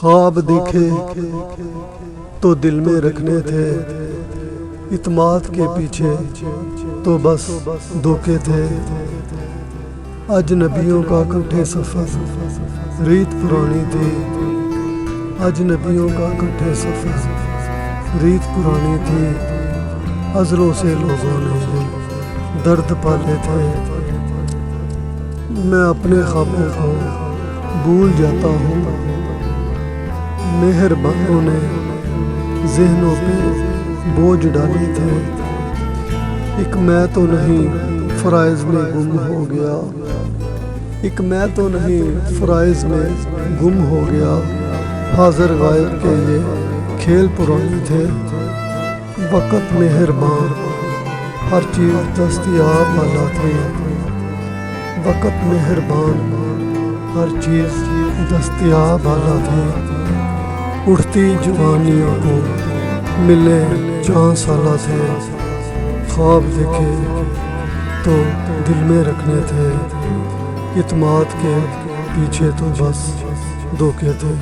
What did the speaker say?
خواب دیکھے تو دل میں رکھنے تھے، اعتماد کے پیچھے تو بس دھوکے تھے۔ اجنبیوں کا کٹھے سفر ریت پرانی تھی، اجنبیوں کا کٹھے سفر ریت پرانی تھی۔ عذروں سے لوگوں نے درد پالے تھے، میں اپنے خوابوں کو بھول جاتا ہوں، مہربانوں نے ذہنوں پہ بوجھ ڈالے تھے۔ ایک میں تو نہیں فرائض میں گم ہو گیا، ایک میں تو نہیں فرائض میں گم ہو گیا۔ حاضر غائب کے یہ کھیل پرانے تھے، وقت مہربان ہر چیز دستیاب والا تھی، وقت مہربان ہر چیز دستیاب والا تھی۔ اٹھتی جوانیوں کو ملے جہاں سالہ تھے، خواب دیکھے تو دل میں رکھنے تھے، اعتماد کے پیچھے تو بس دھوکے تھے۔